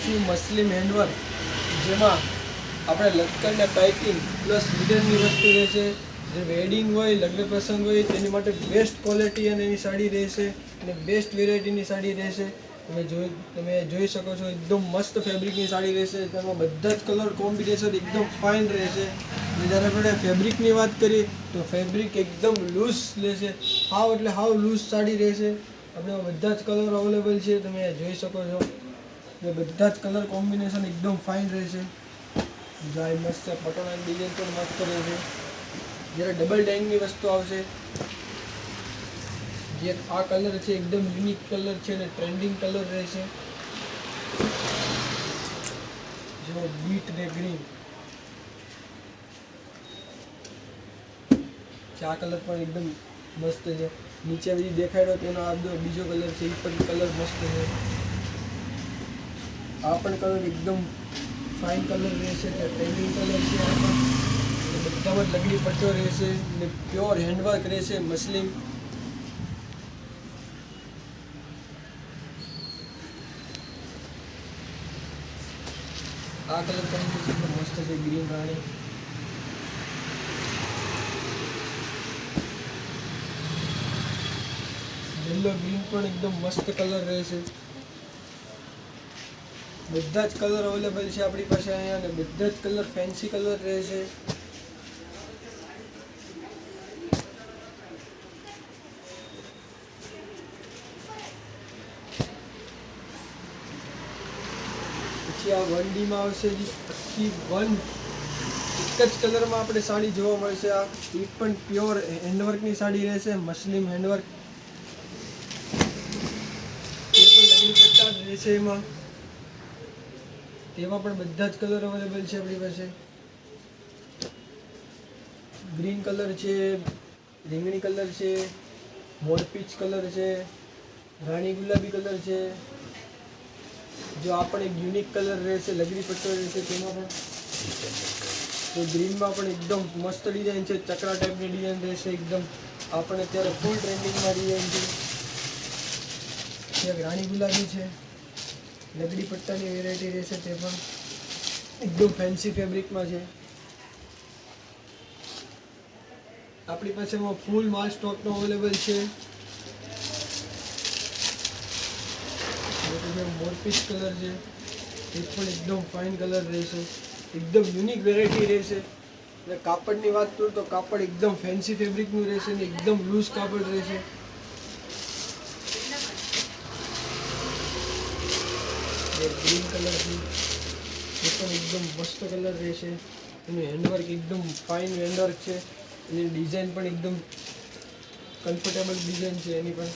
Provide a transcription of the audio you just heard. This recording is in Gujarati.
છું મસલિન હેન્ડવર્ક, જેમાં આપણે લટકન ને પાઇપિંગ પ્લસ મિરરની વસ્તુ રહેશે. જે વેડિંગ હોય, લગ્ન પ્રસંગ હોય તેની માટે બેસ્ટ ક્વોલિટી અને એની સાડી રહેશે અને બેસ્ટ વેરાયટીની સાડી રહેશે. તમે જોઈ શકો છો, એકદમ મસ્ત ફેબ્રિકની સાડી રહેશે. તેમાં બધા જ કલર કોમ્બિનેશન એકદમ ફાઇન રહેશે. અને જ્યારે આપણે ફેબ્રિકની વાત કરીએ તો ફેબ્રિક એકદમ લૂઝ રહેશે, હાવ એટલે હાવ લૂઝ સાડી રહેશે. આપણે બધા જ કલર અવેલેબલ છે, તમે જોઈ શકો છો. બધા જ કલર કોમ્બિનેશન એકદમ ફાઇન રહેશે. જાય મસ્ત પટોળાની ડિઝાઇન પણ મસ્ત રહેશે. જ્યારે ડબલ ડાઇંગની વસ્તુ આવશે, જે આ કલર છે એકદમ યુનિક કલર છે અને ટ્રેન્ડિંગ કલર રહેશે. જો બીટ ને ગ્રીન, આ કલર પણ એકદમ મસ્ત છે. નીચે બધી દેખાડ્યો તેનો આ બીજો કલર છે, એ પણ કલર મસ્ત છે. આ પણ કલર એકદમ ફાઇન કલર રહેશે, ટ્રેન્ડિંગ કલર છે. આ પણ બધામાં લગડી પટ્ટો રહેશે ને પ્યોર હેન્ડવર્ક રહેશે મસલિન. આ કલર કોમ્બિનેશન પણ મસ્ત છે, ગ્રીન રાણી. યલો ગ્રીન પણ એકદમ મસ્ત કલર રહેશે. બધા જ કલર અવેલેબલ છે આપણી પાસે અહીંયા, અને બધા જ કલર ફેન્સી કલર રહેશે. પછી આ 1D માં આવશે, પછી એક જ કલરમાં આપણે સાડી જોવા મળશે. આ એ પણ પ્યોર હેન્ડવર્કની સાડી રહેશે, મસલિન હેન્ડવર્ક. એ પણ લગડી પટ્ટા જ રહેશે એમાં. તેમાં પણ બધા જ કલર અવેલેબલ છે આપણી પાસે. ગ્રીન કલર છે, રીંગણી કલર છે, મોરપીચ કલર છે, રાણી ગુલાબી કલર છે. જો આ પણ એક યુનિક કલર રહેશે, લગડી પટ્ટો રહેશે. તેમાં પણ તો ગ્રીનમાં પણ એકદમ મસ્ત ડિઝાઇન છે, ચકરા ટાઈપની ડિઝાઇન રહેશે એકદમ. આપણે અત્યારે ફૂલ ટ્રેન્ડિંગમાં ડિઝાઇન છે. એક રાણી ગુલાબી છે, લગડી પટ્ટાની વેરાયટી રહેશે. તે પણ એકદમ ફેન્સી ફેબ્રિકમાં છે. આપણી પાસે ફૂલ માલ સ્ટોકનો અવેલેબલ છે. મોરપીચ કલર છે, એ પણ એકદમ ફાઇન કલર રહેશે, એકદમ યુનિક વેરાયટી રહેશે. અને કાપડની વાત કરું તો કાપડ એકદમ ફેન્સી ફેબ્રિકનું રહેશે ને એકદમ લૂઝ કાપડ રહેશે. ગ્રીન કલર છે, એ પણ એકદમ મસ્ત કલર રહેશે. એનું હેન્ડવર્ક એકદમ ફાઇન હેન્ડવર્ક છે. એની ડિઝાઇન પણ એકદમ કમ્ફર્ટેબલ ડિઝાઇન છે એની પણ.